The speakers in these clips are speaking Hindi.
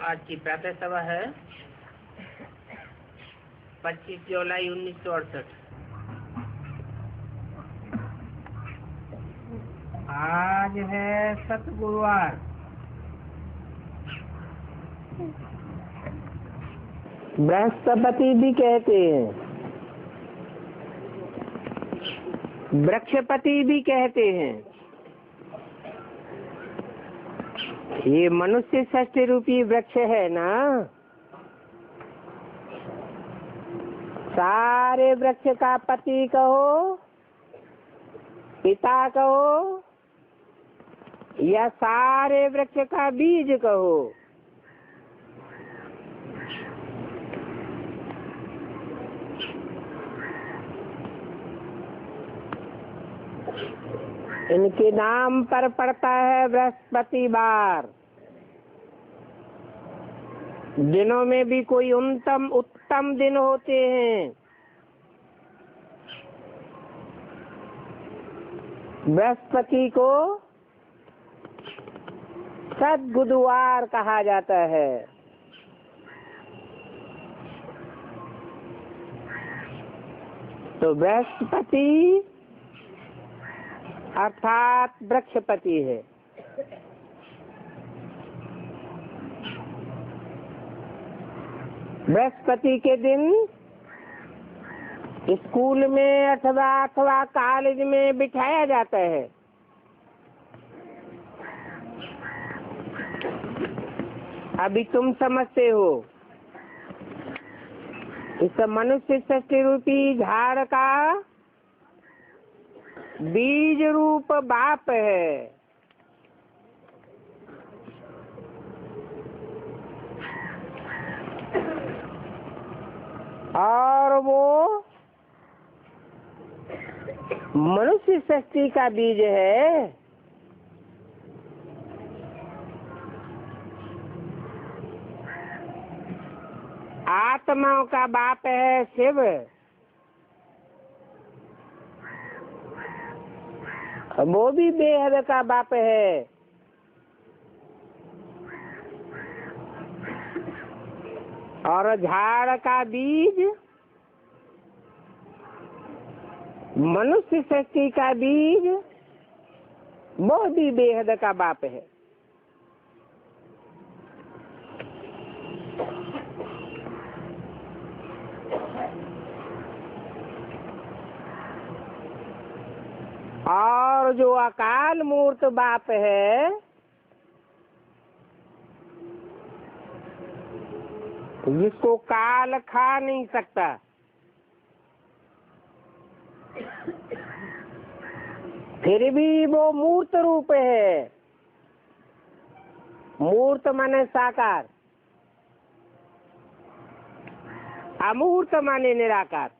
आज की प्रातः सभा है 25 जुलाई 1968। आज है सतगुरुवार। बृहस्पति भी कहते हैं, वृक्षपति भी कहते हैं। ये मनुष्य षष्ठी रूपी वृक्ष है ना। सारे वृक्ष का पति कहो, पिता कहो, या सारे वृक्ष का बीज कहो। इनके नाम पर पड़ता है बृहस्पतिवार। दिनों में भी कोई उत्तम दिन होते हैं। बृहस्पति को सद्बुधवार कहा जाता है। तो बृहस्पति अर्थात वृक्षपति है। बृहस्पति के दिन स्कूल में अथवा कॉलेज में बिठाया जाता है। अभी तुम समझते हो, इस मनुष्य षष्ठी रूपी झाड़ का बीज रूप बाप है। और वो मनुष्य षष्ठी का बीज है। आत्माओं का बाप है शिव। वो भी बेहद का बाप है। और झाड़ का बीज मनुष्य षष्ठी का बीज वो भी बेहद का बाप है। और जो अकाल मूर्त बाप है, जिसको काल खा नहीं सकता, फिर भी वो मूर्त रूप है। मूर्त माने साकार, अमूर्त माने निराकार।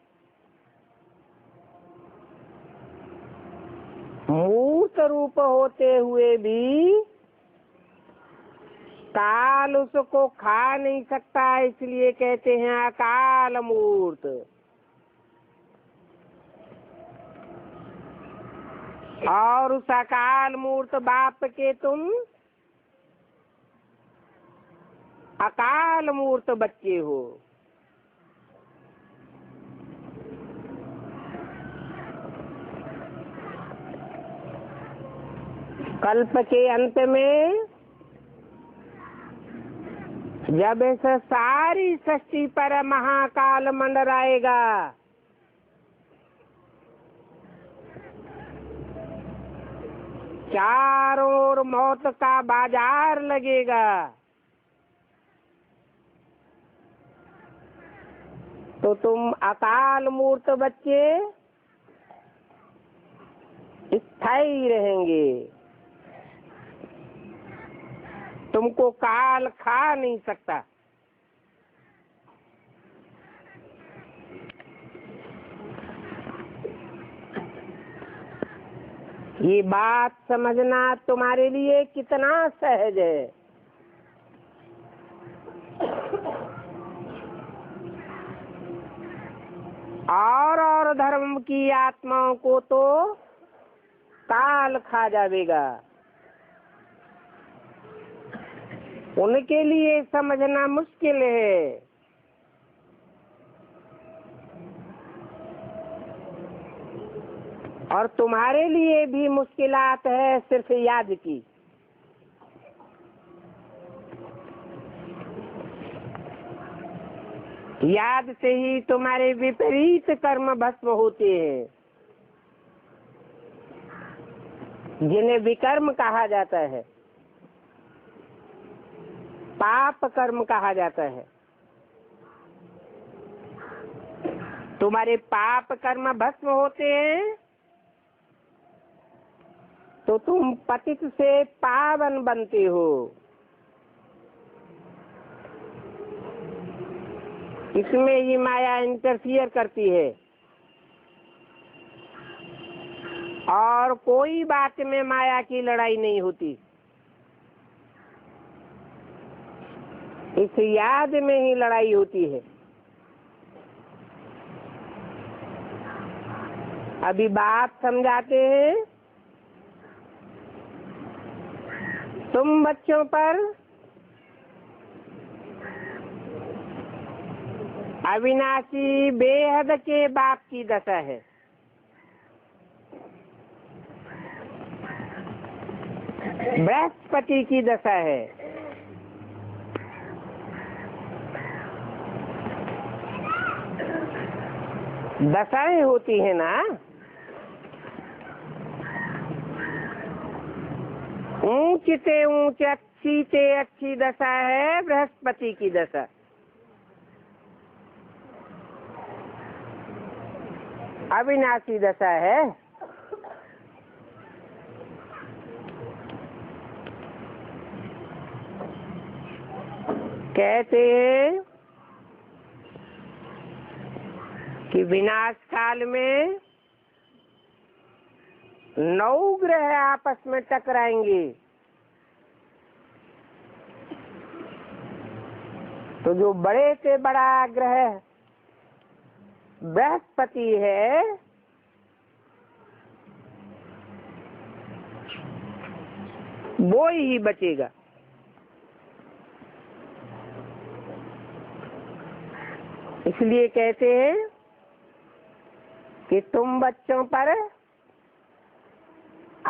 मूर्त रूप होते हुए भी काल उसको खा नहीं सकता, इसलिए कहते हैं अकाल मूर्त। और उस अकाल मूर्त बाप के तुम अकाल मूर्त बच्चे हो। कल्प के अंत में जब इस सारी सृष्टि पर महाकाल मंडराएगा, चारों ओर मौत का बाजार लगेगा, तो तुम अकाल मूर्त बच्चे स्थायी रहेंगे। तुमको काल खा नहीं सकता। ये बात समझना तुम्हारे लिए कितना सहज है। और और धर्म की आत्माओं को तो काल खा जाएगा। उनके लिए समझना मुश्किल है। और तुम्हारे लिए भी मुश्किलात है सिर्फ याद की। याद से ही तुम्हारे विपरीत कर्म भस्म होते हैं, जिन्हें विकर्म कहा जाता है, पाप कर्म कहा जाता है। तुम्हारे पाप कर्म भस्म होते हैं तो तुम पतित से पावन बनते हो। इसमें ये माया इंटरफियर करती है और कोई बात में माया की लड़ाई नहीं होती। इस याद में ही लड़ाई होती है। अभी बात समझाते हैं। तुम बच्चों पर अविनाशी बेहद के बाप की दशा है। बृहस्पति की दशा है। दशाएं होती है ना, ऊंच से ऊंच अच्छी से अच्छी दशा है बृहस्पति की दशा। अविनाशी दशा है। कहते हैं कि विनाश काल में 9 ग्रह आपस में टकराएंगे तो जो बड़े से बड़ा ग्रह बृहस्पति है, वो ही बचेगा। इसलिए कहते हैं कि तुम बच्चों पर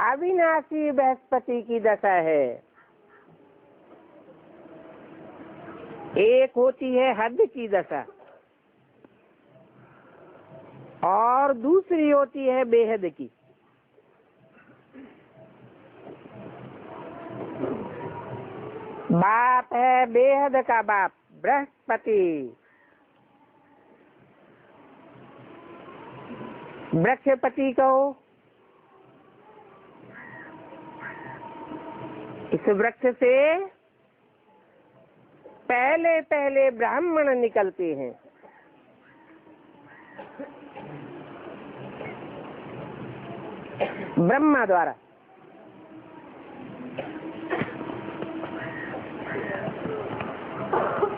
अविनाशी बृहस्पति की दशा है। एक होती है हद की दशा और दूसरी होती है बेहद की। बाप है बेहद का बाप बृहस्पति। वृक्षपति कहो। इस वृक्ष से पहले पहले ब्राह्मण निकलते हैं। ब्रह्मा द्वारा।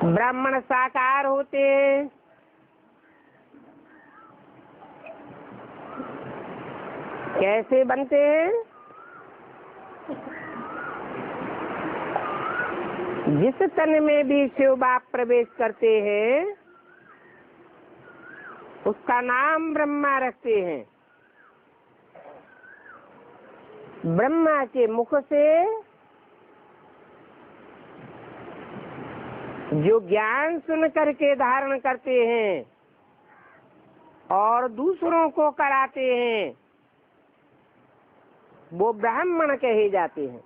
ब्राह्मण साकार होते हैं। कैसे बनते हैं? जिस तन में भी शिव बाप प्रवेश करते हैं उसका नाम ब्रह्मा रखते हैं। ब्रह्मा के मुख से जो ज्ञान सुन करके धारण करते हैं और दूसरों को कराते हैं वो ब्राह्मण कहे जाते हैं।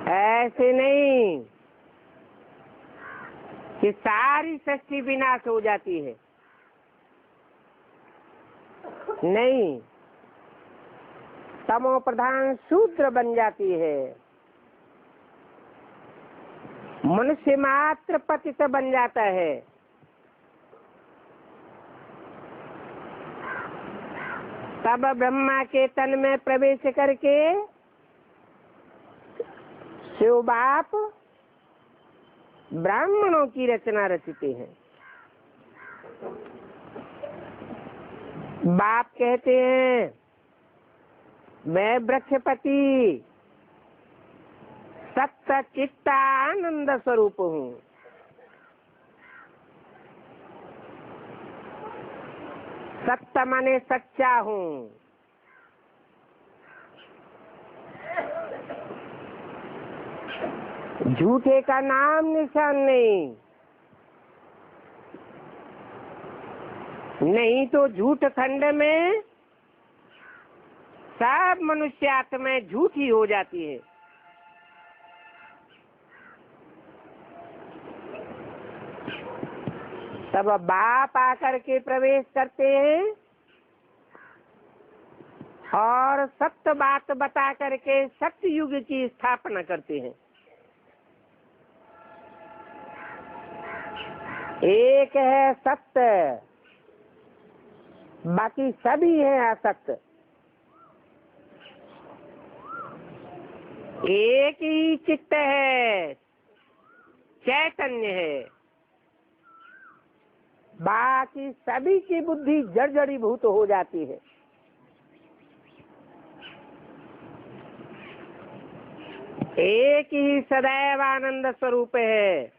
ऐसे नहीं कि सारी सृष्टि विनाश हो जाती है। नहीं, तमो प्रधान शूद्र बन जाती है। मनुष्य मात्र पतित बन जाता है। तब ब्रह्मा के तन में प्रवेश करके शिव बाप ब्राह्मणों की रचना रचते हैं। बाप कहते हैं मैं वृक्षपति सत्य चित्त आनंद स्वरूप हूँ। सत्य माने सच्चा हूँ। झूठे का नाम निशान नहीं। नहीं तो झूठ खंड में सब मनुष्य आत्माएं झूठी हो जाती है। तब बाप आकर के प्रवेश करते हैं और सत्य बात बता करके सत्य युग की स्थापना करते हैं। एक है सत्य, बाकी सभी है असत्य। एक ही चित्त है, चैतन्य है, बाकी सभी की बुद्धि जर्जरीभूत हो जाती है। एक ही सदैव आनंद स्वरूप है।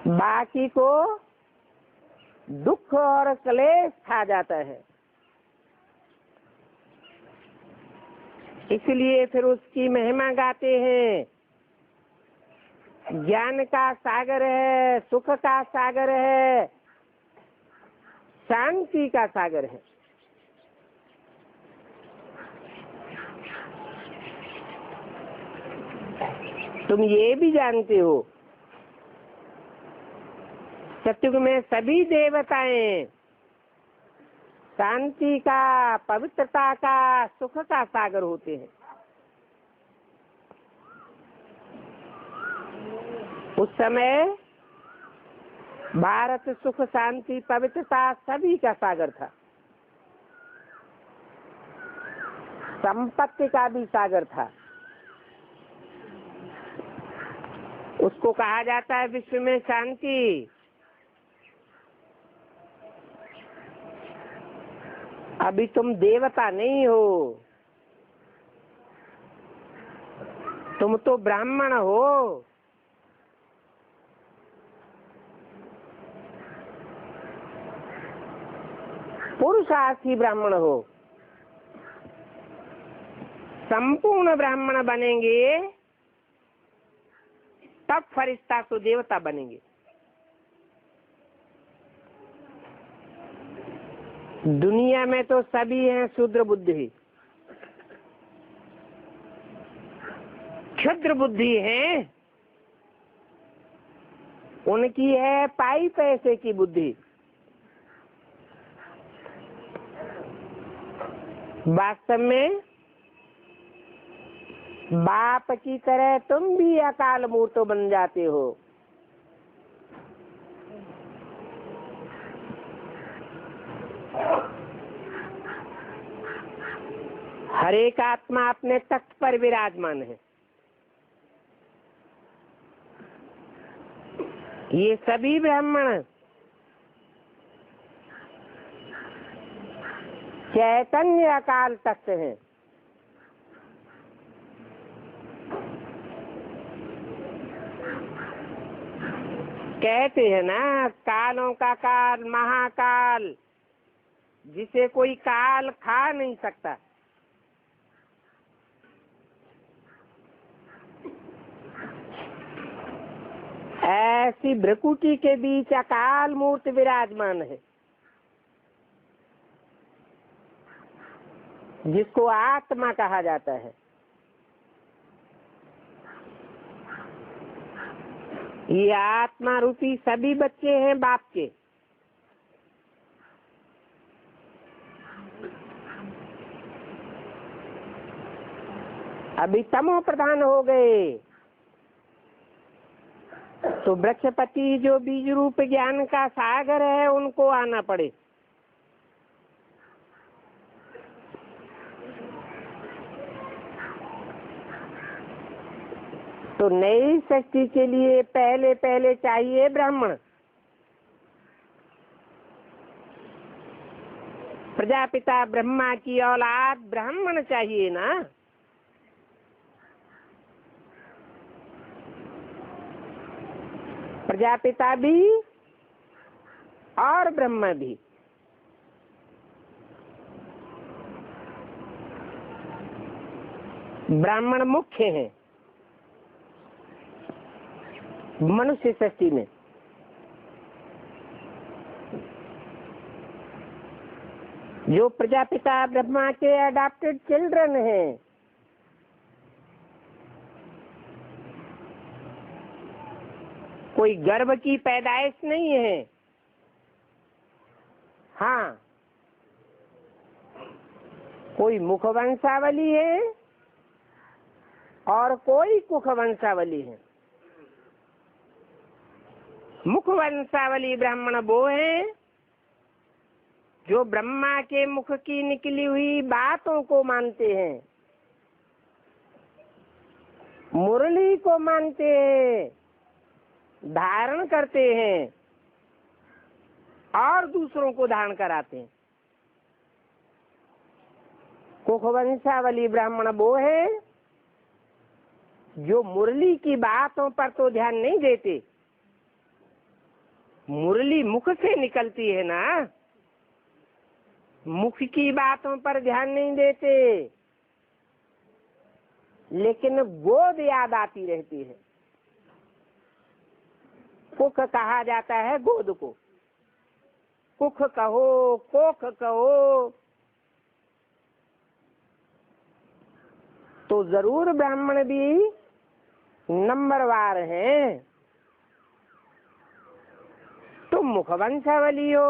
बाकी को दुख और क्लेश खा जाता है। इसलिए फिर उसकी महिमा गाते हैं। ज्ञान का सागर है, सुख का सागर है, शांति का सागर है। तुम ये भी जानते हो सतयुग में सभी देवताएं शांति का, पवित्रता का, सुख का सागर होते हैं। उस समय भारत सुख, शांति, पवित्रता सभी का सागर था। संपत्ति का भी सागर था। उसको कहा जाता है विश्व में शांति। अभी तुम देवता नहीं हो, तुम तो ब्राह्मण हो। पुरुषार्थी ब्राह्मण हो। संपूर्ण ब्राह्मण बनेंगे तब फरिश्ता तो देवता बनेंगे। दुनिया में तो सभी हैं शूद्र बुद्धि, क्षुद्र बुद्धि है, उनकी है पाई पैसे की बुद्धि। वास्तव में बाप की तरह तुम भी अकाल मूर्त बन जाते हो। हर एक आत्मा अपने तख्त पर विराजमान है। ये सभी ब्राह्मण चैतन्य अकाल तख्त हैं। कहते हैं ना, कालों का काल महाकाल, जिसे कोई काल खा नहीं सकता। ऐसी भ्रकुटी के बीच अकाल मूर्त विराजमान है, जिसको आत्मा कहा जाता है। ये आत्मा रूपी सभी बच्चे हैं बाप के। अभी तमो प्रधान हो गए तो वृक्षपति जो बीज रूप ज्ञान का सागर है उनको आना पड़े। तो नई सृष्टि के लिए पहले पहले चाहिए ब्राह्मण। प्रजापिता ब्रह्मा की औलाद ब्राह्मण चाहिए ना। प्रजापिता भी और ब्रह्मा भी। ब्राह्मण मुख्य हैं मनुष्य सृष्टि में। जो प्रजापिता ब्रह्मा के अडॉप्टेड चिल्ड्रन हैं, कोई गर्भ की पैदाइश नहीं है। हाँ, कोई मुख वंशावली है और कोई कुख वंशावली है। मुख वंशावली ब्राह्मण वो है जो ब्रह्मा के मुख की निकली हुई बातों को मानते हैं, मुरली को मानते हैं, धारण करते हैं और दूसरों को धारण कराते हैं। कुख वंशावली ब्राह्मण वो है जो मुरली की बातों पर तो ध्यान नहीं देते। मुरली मुख से निकलती है ना, मुख की बातों पर ध्यान नहीं देते, लेकिन गोद याद आती रहती है। कुख कहा जाता है गोद को। कुख कहो, कोख कहो, तो जरूर ब्राह्मण भी नंबरवार हैं। तुम मुख वंशावली हो,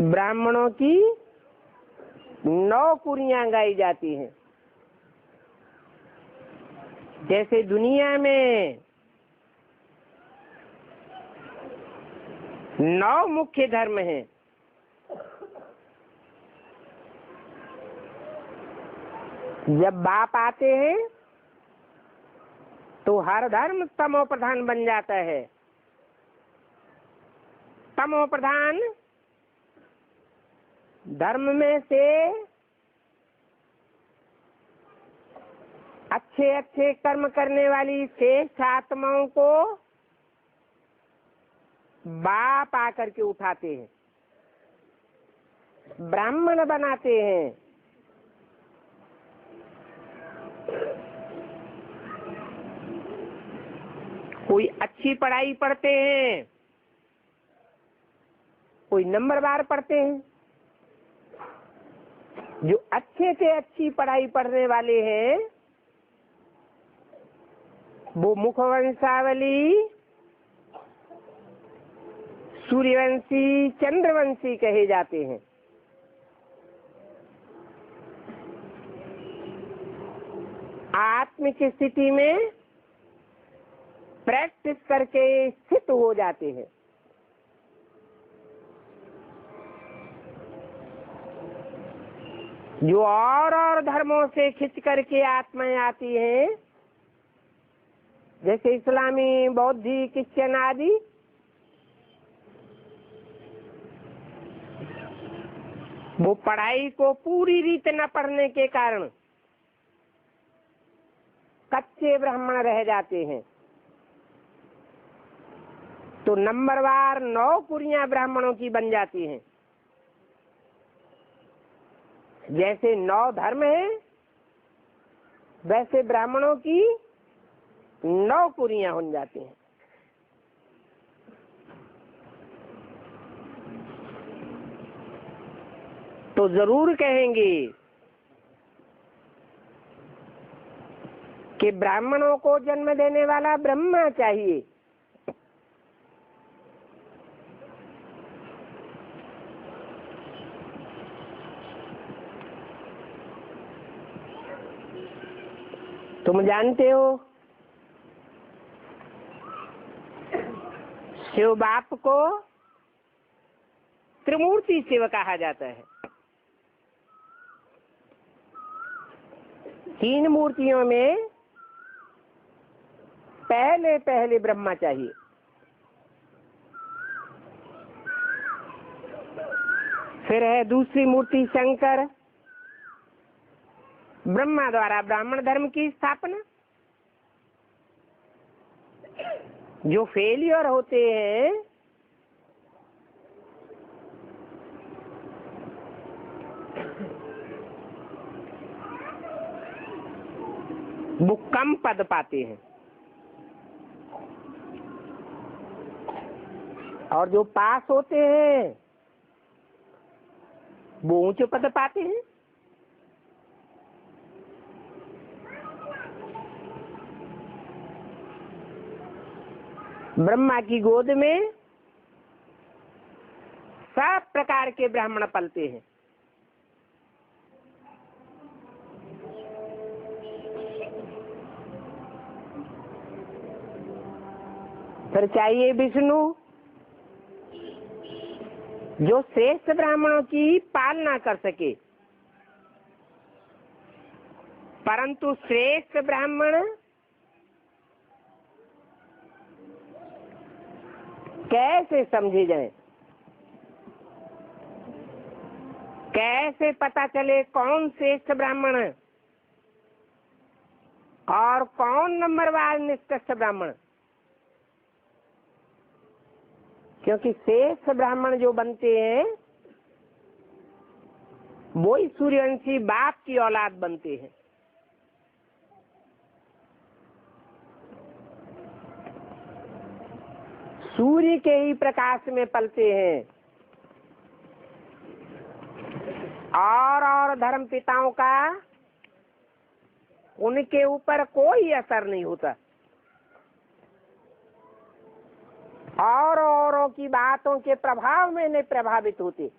ब्राह्मणों की 9 कुरियां गाई जाती हैं। जैसे दुनिया में 9 मुख्य धर्म हैं, जब बाप आते हैं तो हर धर्म तमो प्रधान बन जाता है। तमो प्रधान धर्म में से अच्छे अच्छे कर्म करने वाली श्रेष्ठ आत्माओं को बाप आकर के उठाते हैं, ब्राह्मण बनाते हैं। कोई अच्छी पढ़ाई पढ़ते हैं, कोई नंबरवार पढ़ते हैं। जो अच्छे से अच्छी पढ़ाई पढ़ने वाले हैं वो मुखवंशावली, सूर्यवंशी, चंद्रवंशी कहे जाते हैं। आत्मिक स्थिति में प्रैक्टिस करके स्थित हो जाते हैं। जो और धर्मों से खिंच करके आत्माएं आती हैं, जैसे इस्लामी, बौद्धी, क्रिश्चियन आदि, वो पढ़ाई को पूरी रीत न पढ़ने के कारण कच्चे ब्राह्मण रह जाते हैं। तो नंबरवार 9 कुरियां ब्राह्मणों की बन जाती हैं। जैसे 9 धर्म है, वैसे ब्राह्मणों की 9 कुरियां हो जाती हैं। तो जरूर कहेंगे कि ब्राह्मणों को जन्म देने वाला ब्रह्मा चाहिए। तुम जानते हो शिव बाप को त्रिमूर्ति शिव कहा जाता है। तीन मूर्तियों में पहले पहले ब्रह्मा चाहिए, फिर है दूसरी मूर्ति शंकर। ब्रह्मा द्वारा ब्राह्मण धर्म की स्थापना। जो फेलियर होते हैं वो कम पद पाते हैं, और जो पास होते हैं वो ऊंचे पद पाते हैं। ब्रह्मा की गोद में सब प्रकार के ब्राह्मण पलते हैं। फिर चाहिए विष्णु, जो श्रेष्ठ ब्राह्मणों की पालना कर सके। परंतु श्रेष्ठ ब्राह्मण कैसे समझे जाए, कैसे पता चले कौन श्रेष्ठ ब्राह्मण है और कौन नंबरवार निष्कृष्ट ब्राह्मण। क्योंकि श्रेष्ठ ब्राह्मण जो बनते हैं वो ही सूर्यवंशी बाप की औलाद बनते हैं। सूर्य के ही प्रकाश में पलते हैं, और धर्म पिताओं का उनके ऊपर कोई असर नहीं होता, और औरों की बातों के प्रभाव में नहीं प्रभावित होते।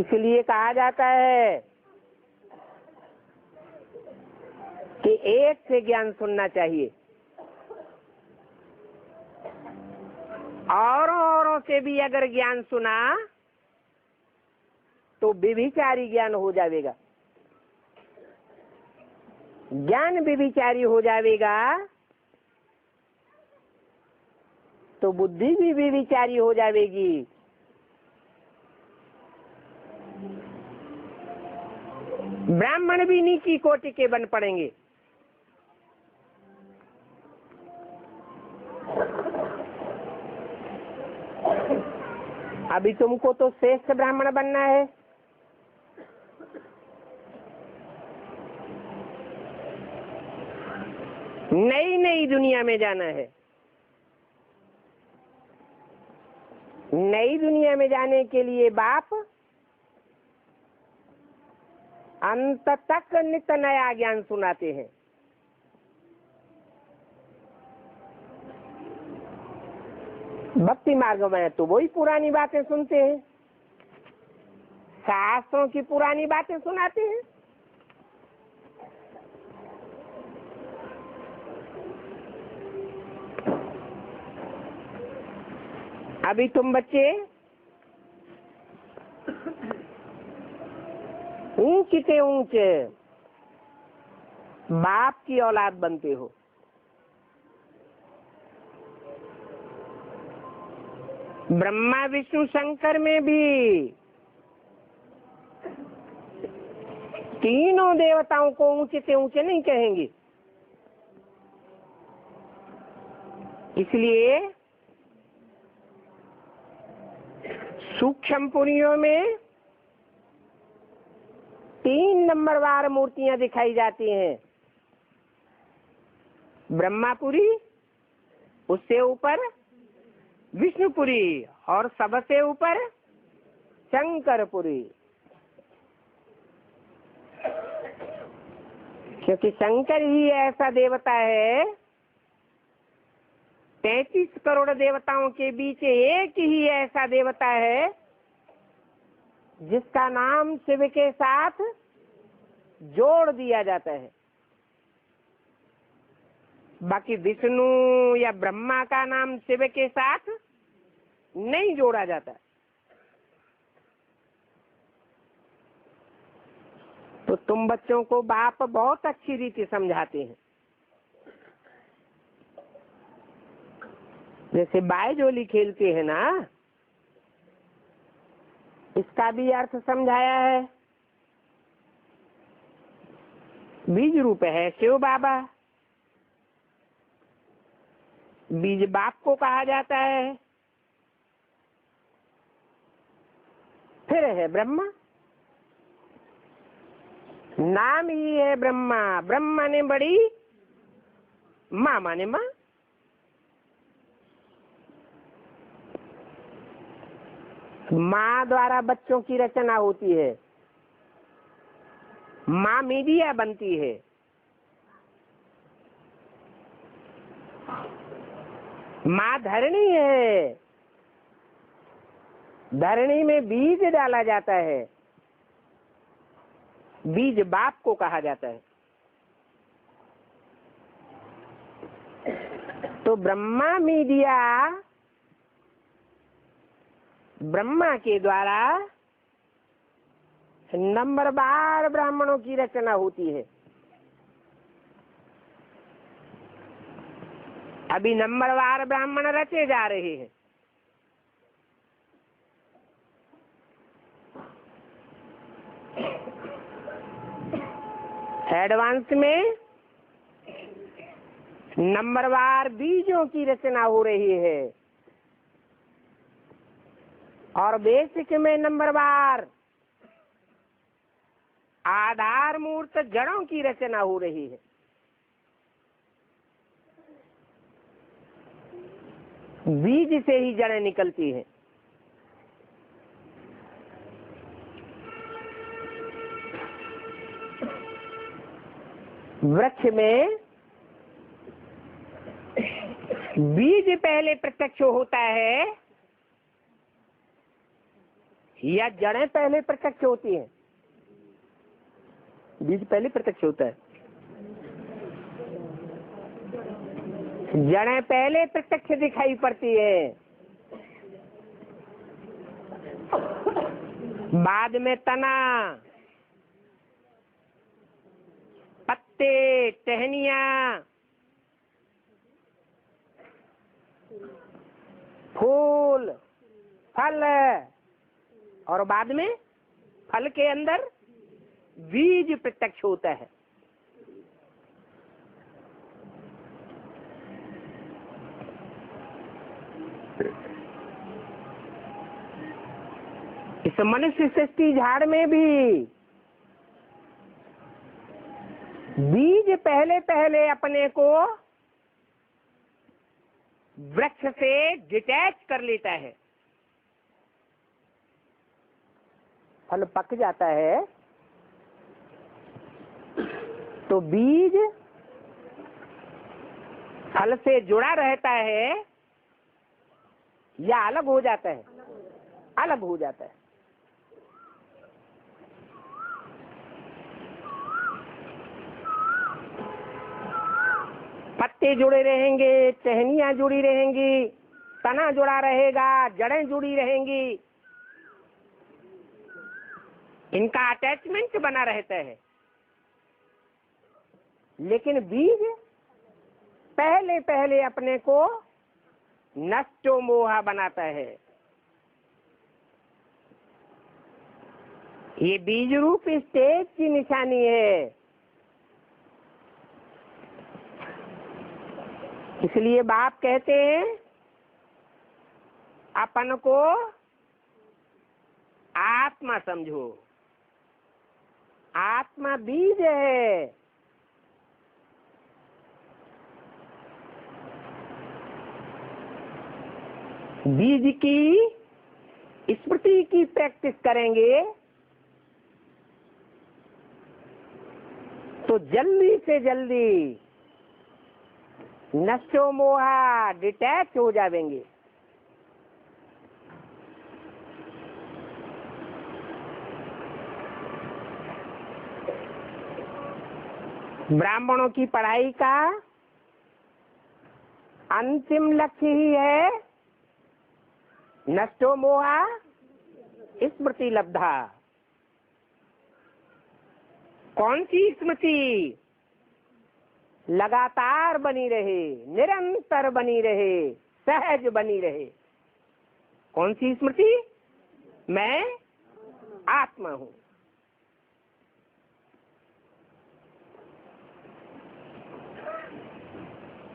इसलिए कहा जाता है कि एक से ज्ञान सुनना चाहिए, और औरों से भी अगर ज्ञान सुना तो व्यभिचारी ज्ञान हो जाएगा। ज्ञान व्यभिचारी हो जाएगा तो बुद्धि भी व्यभिचारी हो जाएगी। ब्राह्मण भी नीची कोटि के बन पड़ेंगे। अभी तुमको तो श्रेष्ठ ब्राह्मण बनना है, नई नई दुनिया में जाना है। नई दुनिया में जाने के लिए बाप अंत तक नित्य नया ज्ञान सुनाते हैं। भक्ति मार्ग में तो वही पुरानी बातें सुनते हैं, शास्त्रों की पुरानी बातें सुनाते हैं। अभी तुम बच्चे ऊंचे से ऊंचे बाप की औलाद बनते हो। ब्रह्मा विष्णु शंकर में भी तीनों देवताओं को ऊंचे से ऊंचे नहीं कहेंगे। इसलिए सूक्ष्म पुरियों में 3 नंबरवार मूर्तियां दिखाई जाती हैं। ब्रह्मापुरी, उससे ऊपर विष्णुपुरी, और सबसे ऊपर शंकरपुरी। क्योंकि शंकर ही ऐसा देवता है, 33 करोड़ देवताओं के बीच एक ही ऐसा देवता है जिसका नाम शिव के साथ जोड़ दिया जाता है। बाकी विष्णु या ब्रह्मा का नाम शिव के साथ नहीं जोड़ा जाता। तो तुम बच्चों को बाप बहुत अच्छी रीति समझाते हैं। जैसे बायजोली खेलते हैं ना, इसका भी अर्थ समझाया है। बीज रूप है शिव बाबा, बीज बाप को कहा जाता है। फिर है ब्रह्मा, नाम ही है ब्रह्मा। ब्रह्मा ने बड़ी, माँ माने माँ। माँ द्वारा बच्चों की रचना होती है, माँ मीडिया बनती है। माँ धरणी है, धरणी में बीज डाला जाता है, बीज बाप को कहा जाता है। तो ब्रह्मा मीडिया, ब्रह्मा के द्वारा नंबरवार ब्राह्मणों की रचना होती है। अभी नंबरवार ब्राह्मण रचे जा रहे हैं। एडवांस में नंबरवार बीजों की रचना हो रही है और बेसिक में नंबरवार आधार मूर्त जड़ों की रचना हो रही है। बीज से ही जड़ें निकलती हैं। वृक्ष में बीज पहले प्रत्यक्ष होता है या जड़ें पहले प्रत्यक्ष होती हैं? बीज पहले प्रत्यक्ष होता है, जड़ें पहले प्रत्यक्ष दिखाई पड़ती है, बाद में तना, पत्ते, टहनियां, फूल, फल और बाद में फल के अंदर बीज प्रत्यक्ष होता है। इस मनुष्य सृष्टि झाड़ में भी बीज पहले पहले अपने को वृक्ष से डिटैच कर लेता है। फल पक जाता है तो बीज फल से जुड़ा रहता है या अलग हो जाता है? अलग हो जाता है। पत्ते जुड़े रहेंगे, टहनियां जुड़ी रहेंगी, तना जुड़ा रहेगा, जड़ें जुड़ी रहेंगी, इनका अटैचमेंट बना रहता है। लेकिन बीज पहले पहले अपने को नष्टो मोहा बनाता है। ये बीज रूप स्टेज की निशानी है। इसलिए बाप कहते हैं अपन को आत्मा समझो। आत्मा बीज है। बीज की स्मृति की प्रैक्टिस करेंगे तो जल्दी से जल्दी नष्टो मोहा डिटैच हो जाएंगे। ब्राह्मणों की पढ़ाई का अंतिम लक्ष्य ही है नष्टो मोहा स्मृति लब्धा। कौन सी स्मृति लगातार बनी रहे, निरंतर बनी रहे, सहज बनी रहे? कौन सी स्मृति? मैं आत्मा हूं।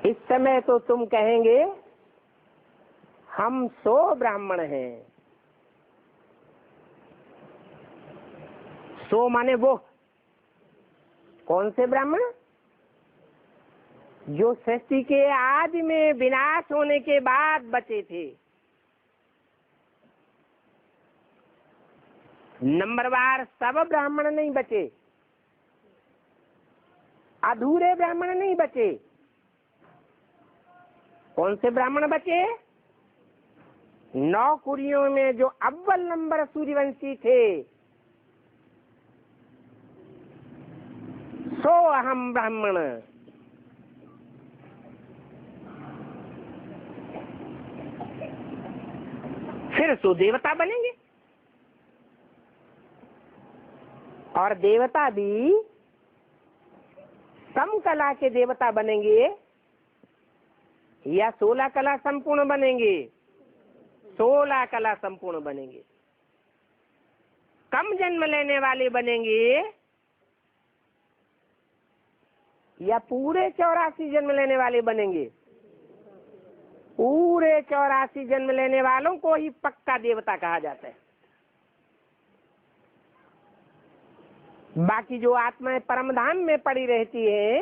इस समय तो तुम कहेंगे हम 100 ब्राह्मण हैं। 100 माने वो कौन से ब्राह्मण? जो सृष्टि के आदि में विनाश होने के बाद बचे थे। नंबरवार सब ब्राह्मण नहीं बचे, अधूरे ब्राह्मण नहीं बचे। कौन से ब्राह्मण बचे? 9 कुरियों में जो अव्वल नंबर सूर्यवंशी थे, 100 अहम ब्राह्मण। फिर 100 देवता बनेंगे, और देवता भी सम कला के देवता बनेंगे या 16 कला संपूर्ण बनेंगे? 16 कला संपूर्ण बनेंगे। कम जन्म लेने वाले बनेंगे या पूरे 84 जन्म लेने वाले बनेंगे? पूरे 84 जन्म लेने वालों को ही पक्का देवता कहा जाता है। बाकी जो आत्माएं परम धाम में पड़ी रहती है,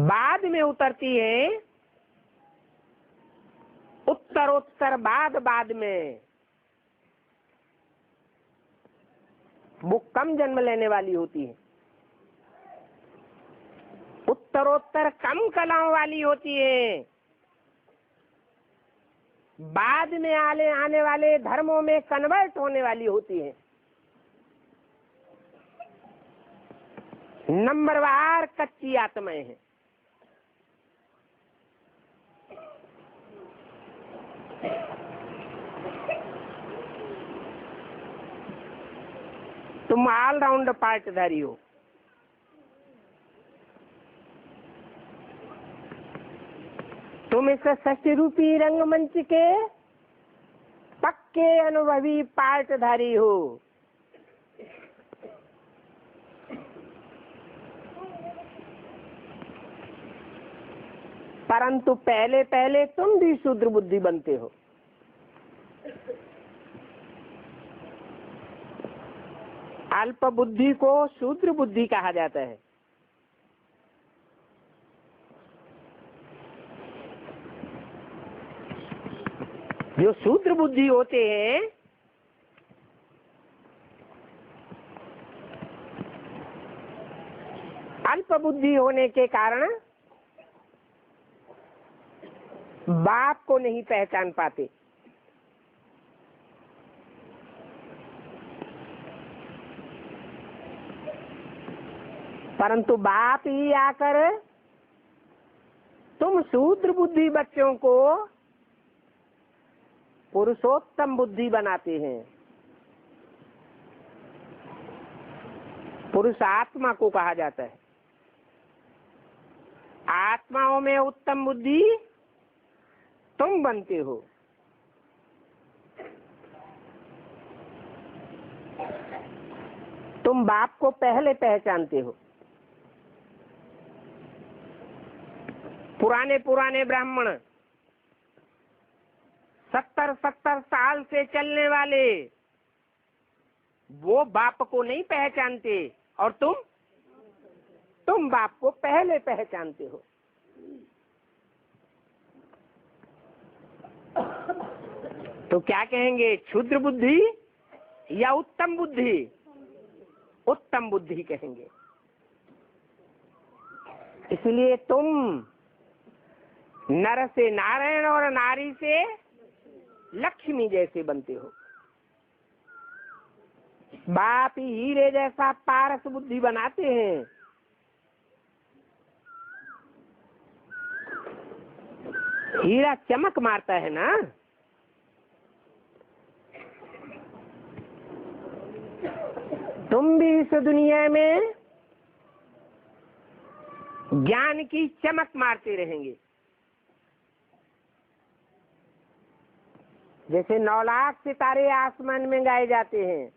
बाद में उतरती है, उत्तरोत्तर बाद में, वो कम जन्म लेने वाली होती है, उत्तरोत्तर कम कलाओं वाली होती है, बाद में आने वाले धर्मों में कन्वर्ट होने वाली होती है। नंबरवार कच्ची आत्माएं हैं। तुम ऑलराउंड पार्टधारी हो। तुम इस सृष्टि रूपी रंगमंच के पक्के अनुभवी पार्टधारी हो। परंतु पहले पहले तुम भी शूद्र बुद्धि बनते हो। अल्प बुद्धि को शूद्र बुद्धि कहा जाता है। जो शूद्र बुद्धि होते हैं, अल्प बुद्धि होने के कारण बाप को नहीं पहचान पाते। परंतु बाप ही आकर तुम शूद्र बुद्धि बच्चों को पुरुषोत्तम बुद्धि बनाते हैं। पुरुष आत्मा को कहा जाता है। आत्माओं में उत्तम बुद्धि तुम बनते हो। तुम बाप को पहले पहचानते हो। पुराने ब्राह्मण 70 साल से चलने वाले वो बाप को नहीं पहचानते, और तुम बाप को पहले पहचानते हो। तो क्या कहेंगे, क्षुद्र बुद्धि या उत्तम बुद्धि? उत्तम बुद्धि कहेंगे। इसलिए तुम नर से नारायण और नारी से लक्ष्मी जैसे बनते हो। बाप ही हीरे जैसा पारस बुद्धि बनाते हैं। हीरा चमक मारता है ना, तुम भी इस दुनिया में ज्ञान की चमक मारते रहेंगे। जैसे 9 लाख सितारे आसमान में गाए जाते हैं,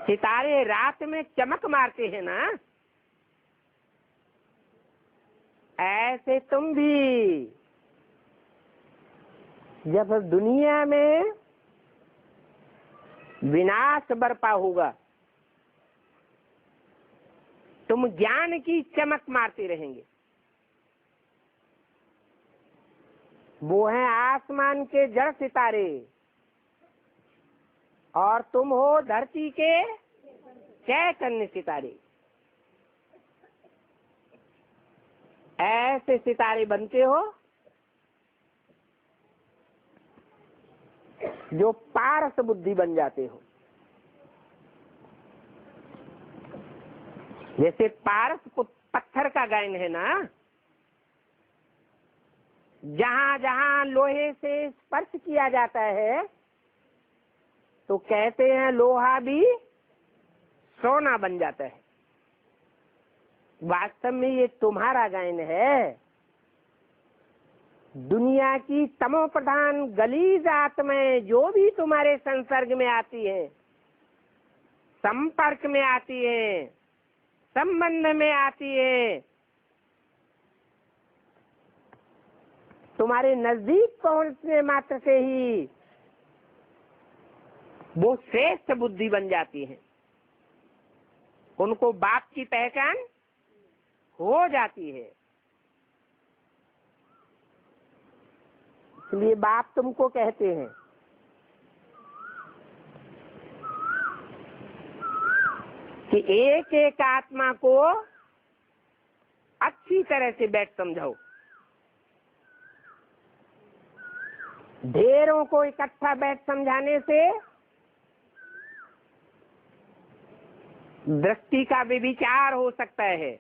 सितारे रात में चमक मारते हैं ना, ऐसे तुम भी जब दुनिया में विनाश बरपा होगा, तुम ज्ञान की चमक मारते रहेंगे। वो हैं आसमान के जड़ सितारे और तुम हो धरती के चैतन्य सितारे। ऐसे सितारे बनते हो जो पारस बुद्धि बन जाते हो। जैसे पारस पत्थर का गायन है ना, जहां जहां लोहे से स्पर्श किया जाता है तो कहते हैं लोहा भी सोना बन जाता है। वास्तव में ये तुम्हारा गायन है। दुनिया की तमो प्रधान गलीज आत्माएं जो भी तुम्हारे संसर्ग में आती है, संपर्क में आती है, संबंध में आती है, तुम्हारे नजदीक पहुंचने मात्र से ही वो श्रेष्ठ बुद्धि बन जाती है। उनको बाप की पहचान हो जाती है। इसलिए बाप तुमको कहते हैं कि एक एक आत्मा को अच्छी तरह से बैठ समझाओ। ढेरों को इकट्ठा बैठ समझाने से दृष्टि का विचार हो सकता है,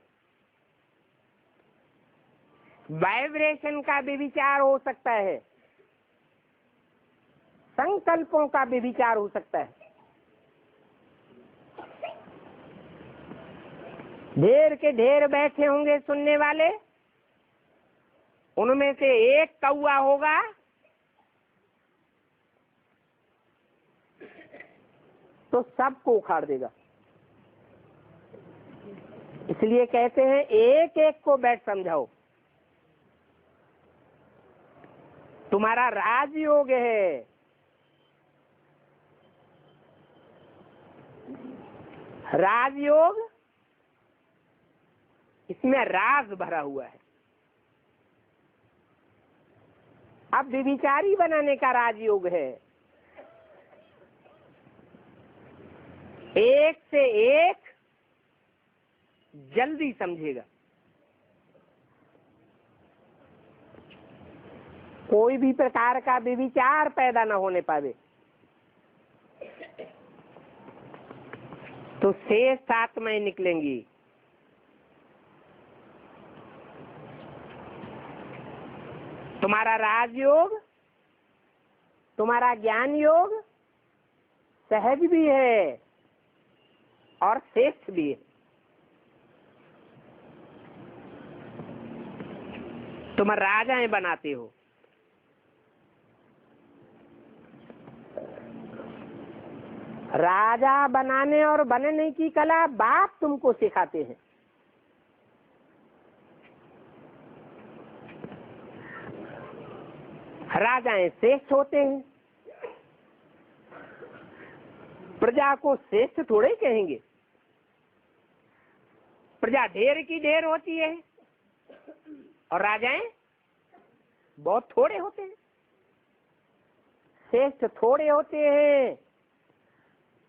वाइब्रेशन का विचार हो सकता है, संकल्पों का विचार हो सकता है। ढेर के ढेर बैठे होंगे सुनने वाले, उनमें से एक कौआ होगा तो सबको उखाड़ देगा। इसलिए कहते हैं एक एक को बैठ समझाओ। तुम्हारा राजयोग है, राजयोग, इसमें राज भरा हुआ है। अब व्यभिचारी बनाने का राजयोग है। एक से एक जल्दी समझेगा। कोई भी प्रकार का व्यभिचार पैदा न होने पावे, तो शेष आत्माएं निकलेंगी। तुम्हारा राजयोग, तुम्हारा ज्ञान योग सहज भी है और श्रेष्ठ भी है। तुम राजाएं बनाते हो। राजा बनाने और बनने की कला बाप तुमको सिखाते हैं। राजाएं श्रेष्ठ होते हैं, प्रजा को श्रेष्ठ थोड़े कहेंगे। प्रजा ढेर की ढेर होती है और राजाएं बहुत थोड़े होते हैं। श्रेष्ठ थोड़े होते हैं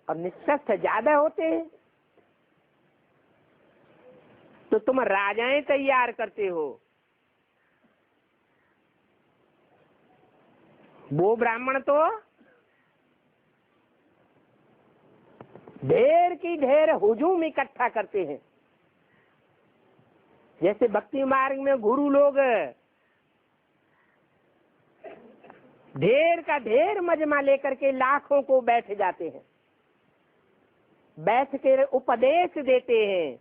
और निश्रेष्ठ ज्यादा होते हैं। तो तुम राजाएं तैयार करते हो, वो ब्राह्मण तो ढेर की ढेर हुजूम इकट्ठा करते हैं। जैसे भक्ति मार्ग में गुरु लोग ढेर का ढेर मजमा लेकर के लाखों को बैठ जाते हैं। बैठ के उपदेश देते हैं।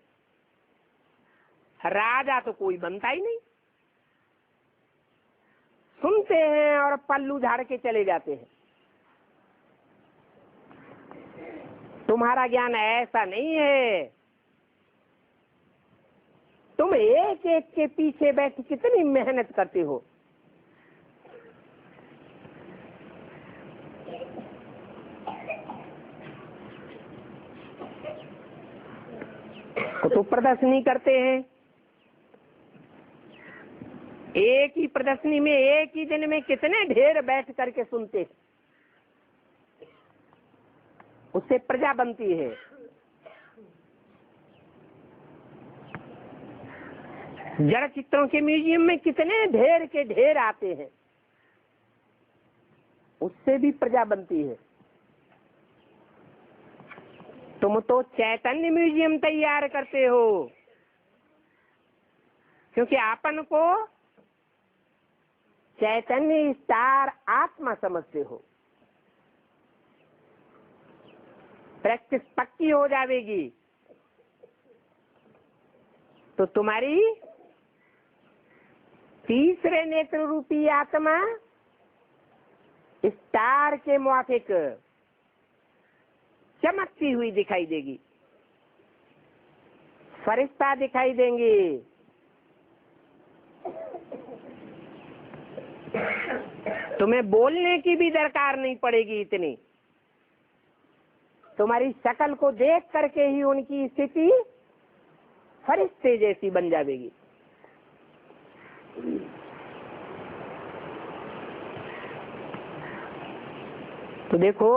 राजा तो कोई बनता ही नहीं, सुनते हैं और पल्लू झाड़ के चले जाते हैं। तुम्हारा ज्ञान ऐसा नहीं है। तुम एक एक के पीछे बैठ कितनी मेहनत करते हो। तो प्रदर्शनी करते हैं, एक ही प्रदर्शनी में एक ही दिन में कितने ढेर बैठ करके सुनते हैं। उससे प्रजा बनती है। जड़ चित्रों के म्यूजियम में कितने ढेर के ढेर आते हैं, उससे भी प्रजा बनती है। तुम तो चैतन्य म्यूजियम तैयार करते हो, क्योंकि आपन को चैतन्य स्टार आत्मा समझते हो। प्रैक्टिस पक्की हो जाएगी तो तुम्हारी तीसरे नेत्र रूपी आत्मा स्टार के मुआफिक चमकती हुई दिखाई देगी, फरिश्ता दिखाई देंगे। तुम्हें बोलने की भी दरकार नहीं पड़ेगी इतनी। तुम्हारी शक्ल को देख करके ही उनकी स्थिति फरिश्ते जैसी बन जाएगी। तो देखो,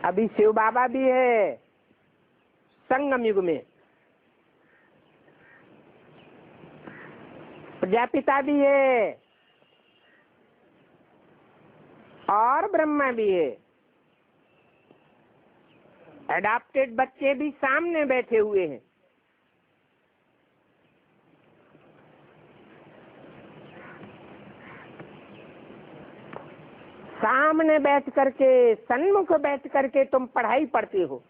अभी शिव बाबा भी है संगम युग में, प्रजापिता भी है और ब्रह्मा भी है। एडाप्टेड बच्चे भी सामने बैठे हुए हैं। सामने बैठ करके, सन्मुख बैठ करके तुम पढ़ाई पढ़ते हो।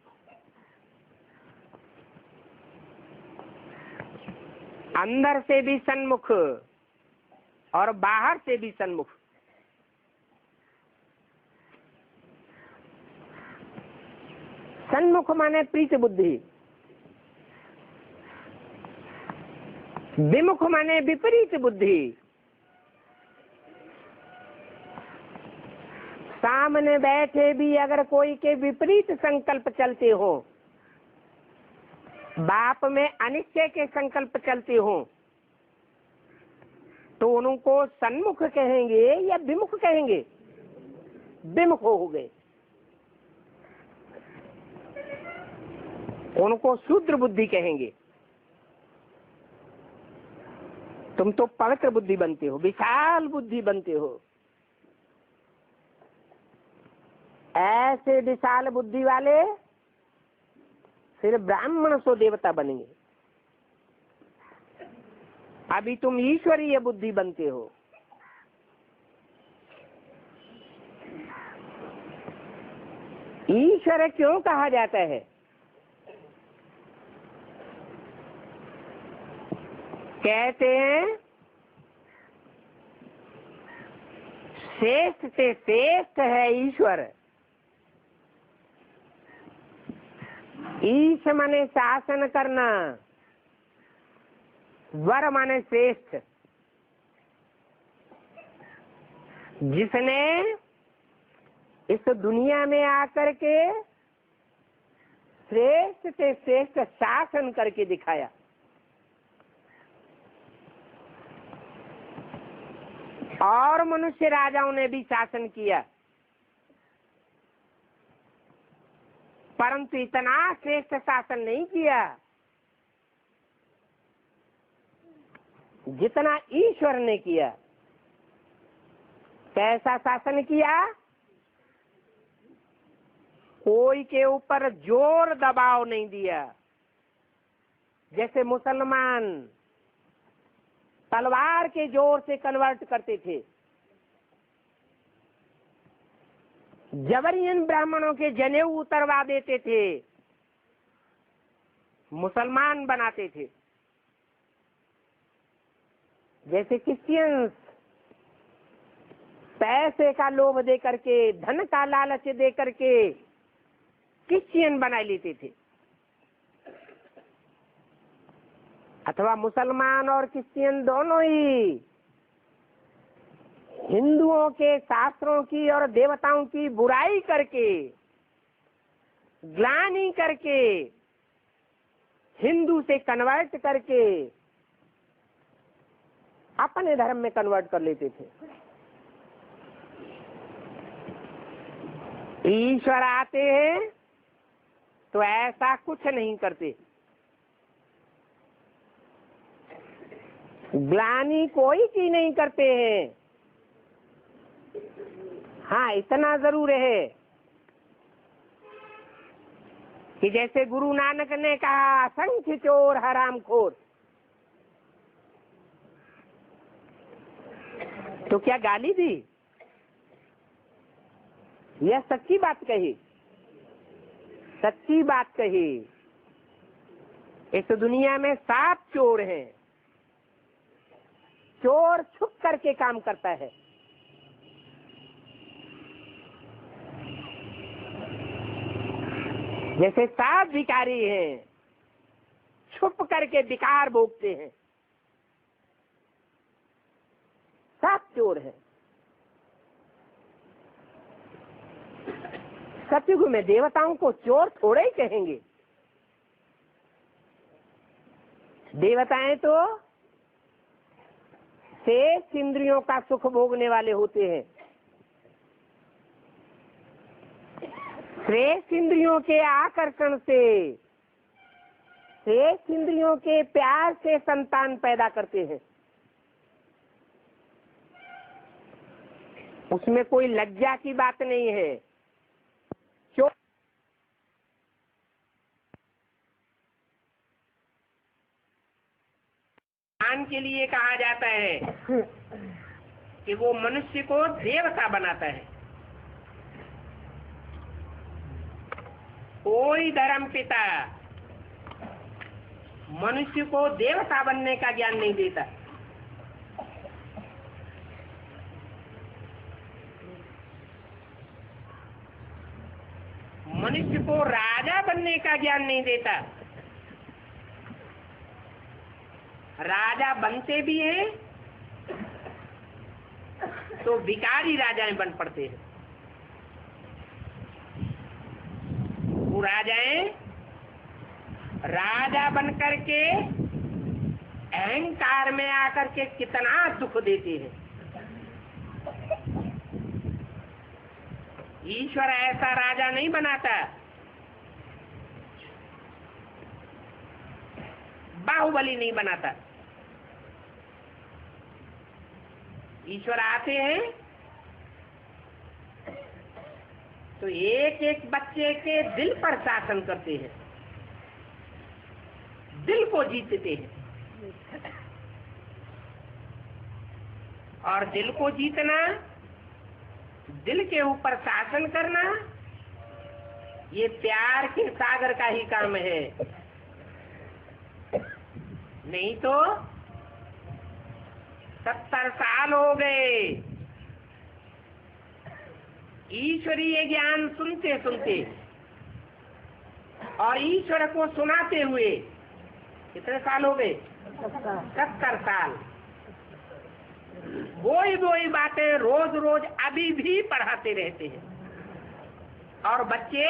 अंदर से भी सन्मुख और बाहर से भी सन्मुख। सन्मुख माने प्रीत बुद्धि, विमुख माने विपरीत बुद्धि। सामने बैठे भी अगर कोई के विपरीत संकल्प चलते हो, बाप में अनिश्चय के संकल्प चलते हो, तो उनको सन्मुख कहेंगे या विमुख कहेंगे? विमुख हो गए। उनको शूद्र बुद्धि कहेंगे। तुम तो पवित्र बुद्धि बनते हो, विशाल बुद्धि बनते हो। ऐसे विशाल बुद्धि वाले फिर ब्राह्मण सो देवता बनेंगे। अभी तुम ईश्वरीय बुद्धि बनते हो। ईश्वर क्यों कहा जाता है? कहते हैं श्रेष्ठ से श्रेष्ठ है ईश्वर। ईश माने शासन करना, वर माने श्रेष्ठ। जिसने इस दुनिया में आकर के श्रेष्ठ से श्रेष्ठ शासन करके दिखाया। और मनुष्य राजाओं ने भी शासन किया, परंतु इतना श्रेष्ठ शासन नहीं किया जितना ईश्वर ने किया। कैसा शासन किया? कोई के ऊपर जोर दबाव नहीं दिया। जैसे मुसलमान तलवार के जोर से कन्वर्ट करते थे, जबरियन ब्राह्मणों के जनेऊ उतरवा देते थे, मुसलमान बनाते थे। जैसे क्रिश्चियंस पैसे का लोभ दे करके, धन का लालच दे करके क्रिश्चियन बना लेते थे, अथवा मुसलमान और क्रिश्चियन दोनों ही हिंदुओं के शास्त्रों की और देवताओं की बुराई करके, ग्लानि करके, हिंदू से कन्वर्ट करके अपने धर्म में कन्वर्ट कर लेते थे। ईश्वर आते हैं तो ऐसा कुछ नहीं करते, ग्लानि कोई की नहीं करते हैं। हाँ, इतना जरूर है कि जैसे गुरु नानक ने कहा, असंख्य चोर हरामखोर, तो क्या गाली दी? यह सच्ची बात कही, सच्ची बात कही। इस दुनिया में 7 चोर हैं। चोर छुप करके काम करता है, जैसे 7 भिखारी हैं, छुप करके विकार भोगते हैं। 7 चोर हैं। सतयुग में देवताओं को चोर थोड़े ही कहेंगे। देवताएं तो शेष इंद्रियों का सुख भोगने वाले होते हैं। शेष इंद्रियों के आकर्षण से, शेष इंद्रियों के प्यार से संतान पैदा करते हैं। उसमें कोई लज्जा की बात नहीं है। ज्ञान के लिए कहा जाता है कि वो मनुष्य को देवता बनाता है। कोई धर्म पिता मनुष्य को देवता बनने का ज्ञान नहीं देता। मनुष्य को राजा बनने का ज्ञान नहीं देता। राजा बनते भी हैं तो भिखारी राजाएं बन पड़ते हैं। वो राजाएं राजा बन करके अहंकार में आकर के कितना दुख देते हैं। ईश्वर ऐसा राजा नहीं बनाता। बाहुबली नहीं बनाता। ईश्वर आते हैं तो एक एक बच्चे के दिल पर शासन करते हैं, दिल को जीतते हैं। और दिल को जीतना, दिल के ऊपर शासन करना, ये प्यार के सागर का ही काम है। नहीं तो 70 साल हो गए ईश्वरीय ज्ञान सुनते सुनते और ईश्वर को सुनाते हुए। कितने साल हो गए? 70 साल। वही बातें रोज रोज अभी भी पढ़ाते रहते हैं और बच्चे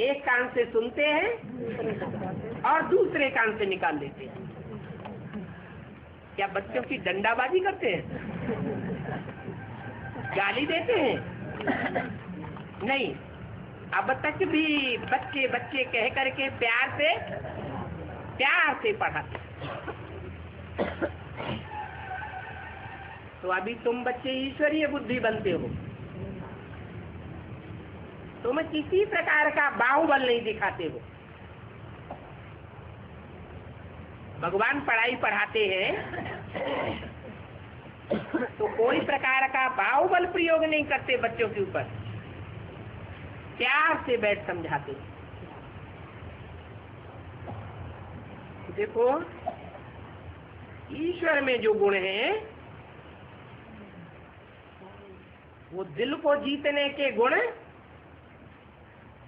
एक कान से सुनते हैं और दूसरे कान से निकाल लेते हैं। क्या बच्चों की डंडाबाजी करते हैं? गाली देते हैं? नहीं, अब तक भी बच्चे बच्चे कह करके प्यार से पढ़ाते। तो अभी तुम बच्चे ईश्वरीय बुद्धि बनते हो। तुम किसी प्रकार का बाहुबल नहीं दिखाते हो। भगवान पढ़ाई पढ़ाते हैं तो कोई प्रकार का बाहुबल प्रयोग नहीं करते बच्चों के ऊपर, प्यार से बैठ समझाते। देखो ईश्वर में जो गुण है वो दिल को जीतने के गुण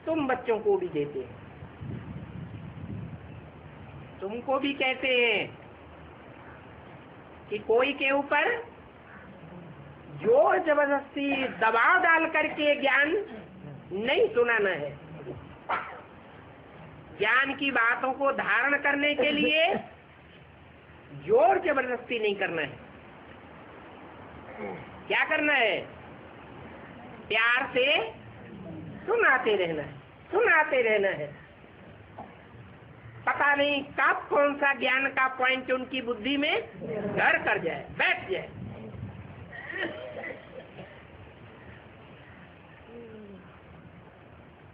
तुम बच्चों को भी देते हैं, तुमको भी कहते हैं कि कोई के ऊपर जोर जबरदस्ती दबाव डाल करके ज्ञान नहीं सुनाना है। ज्ञान की बातों को धारण करने के लिए जोर जबरदस्ती नहीं करना है। क्या करना है? प्यार से सुनाते रहना है, सुनाते रहना है। पता नहीं कब कौन सा ज्ञान का पॉइंट उनकी बुद्धि में घर कर जाए, बैठ जाए।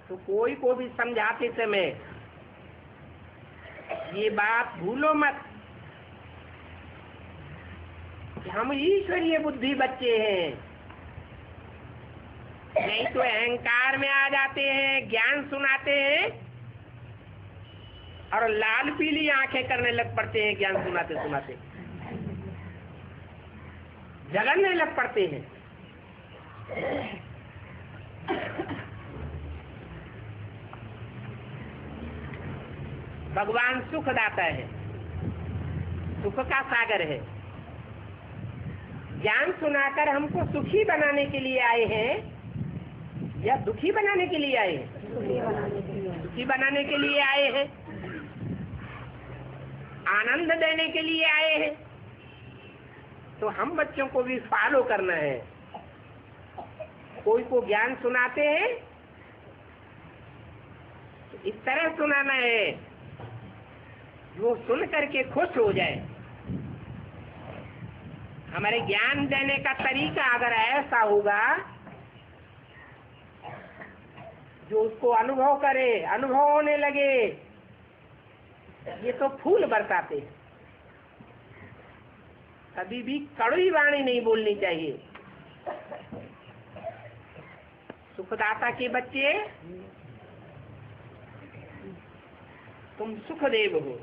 तो कोई को भी समझाते समय ये बात भूलो मत कि हम ईश्वरीय बुद्धि बच्चे हैं, नहीं तो अहंकार में आ जाते हैं, ज्ञान सुनाते हैं और लाल पीली आंखें करने लग पड़ते हैं। ज्ञान सुनाते सुनाते जगन्ने लग पड़ते हैं। भगवान सुख दाता है, सुख का सागर है। ज्ञान सुनाकर हमको सुखी बनाने के लिए आए हैं या दुखी बनाने के लिए आए हैं? दुखी बनाने के लिए आए हैं, आनंद देने के लिए आए हैं। तो हम बच्चों को भी फॉलो करना है। कोई को ज्ञान सुनाते हैं तो इस तरह सुनाना है जो सुन करके खुश हो जाए। हमारे ज्ञान देने का तरीका अगर ऐसा होगा जो उसको अनुभव करे, अनुभव होने लगे, ये तो फूल बरसाते। कभी भी कड़वी वाणी नहीं बोलनी चाहिए। सुखदाता के बच्चे तुम सुखदेव हो,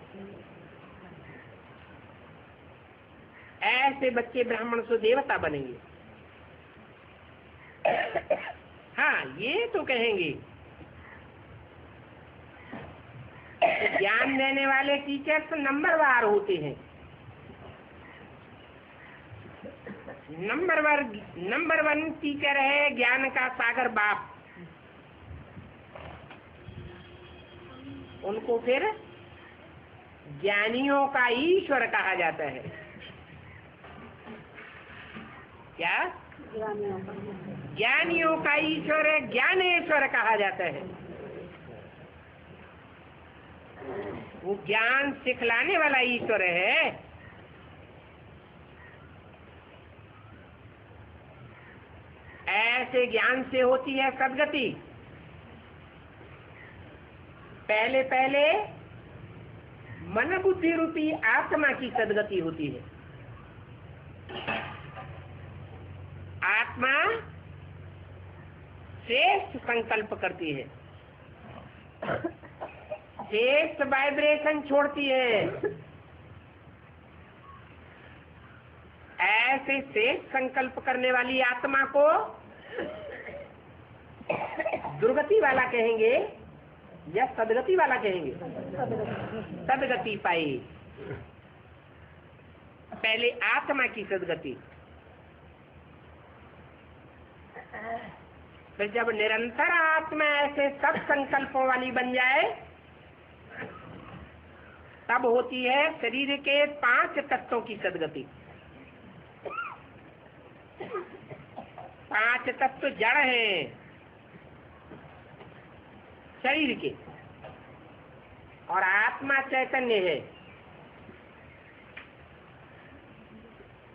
ऐसे बच्चे ब्राह्मण से देवता बनेंगे। हाँ, ये तो कहेंगे। ज्ञान देने वाले टीचर्स नंबरवार होते हैं। नंबर वन टीचर है ज्ञान का सागर बाप। उनको फिर ज्ञानियों का ईश्वर कहा जाता है। क्या? ज्ञानियों का ईश्वर है, ज्ञानेश्वर कहा जाता है। वो ज्ञान सिखलाने वाला ईश्वर है। ऐसे ज्ञान से होती है सद्गति। पहले पहले मन बुद्धि रूपी आत्मा की सद्गति होती है। आत्मा श्रेष्ठ संकल्प करती है, श्रेष्ठ वाइब्रेशन छोड़ती है। ऐसे श्रेष्ठ संकल्प करने वाली आत्मा को दुर्गति वाला कहेंगे या सदगति वाला कहेंगे? सदगति पाई। पहले आत्मा की सदगति, फिर जब निरंतर आत्मा ऐसे सब संकल्पों वाली बन जाए तब होती है शरीर के 5 तत्वों की सदगति। 5 तत्व जड़ हैं शरीर के और आत्मा चैतन्य है।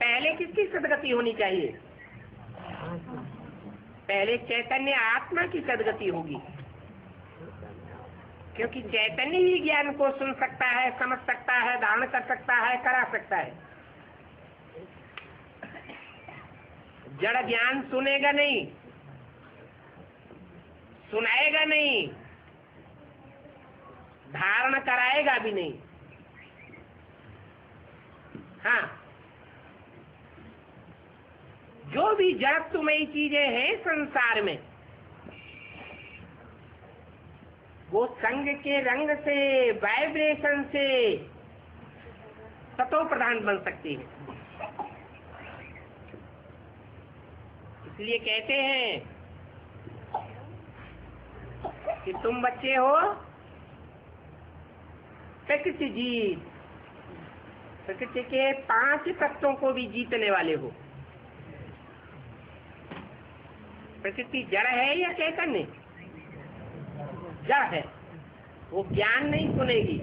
पहले किसकी सदगति होनी चाहिए? पहले चैतन्य आत्मा की सदगति होगी, क्योंकि चैतन्य ही ज्ञान को सुन सकता है, समझ सकता है, धारण कर सकता है, करा सकता है। जड़ ज्ञान सुनेगा नहीं, सुनाएगा नहीं, धारण कराएगा भी नहीं। हाँ, जो भी जड़त्वमयी चीजें हैं संसार में, वो संग के रंग से, वाइब्रेशन से सतो प्रधान बन सकती है। इसलिए कहते हैं कि तुम बच्चे हो प्रकृति जीत, प्रकृति के 5 तत्वों को भी जीतने वाले हो। प्रकृति जड़ है या चैतन्य? जड़ है, वो ज्ञान नहीं सुनेगी।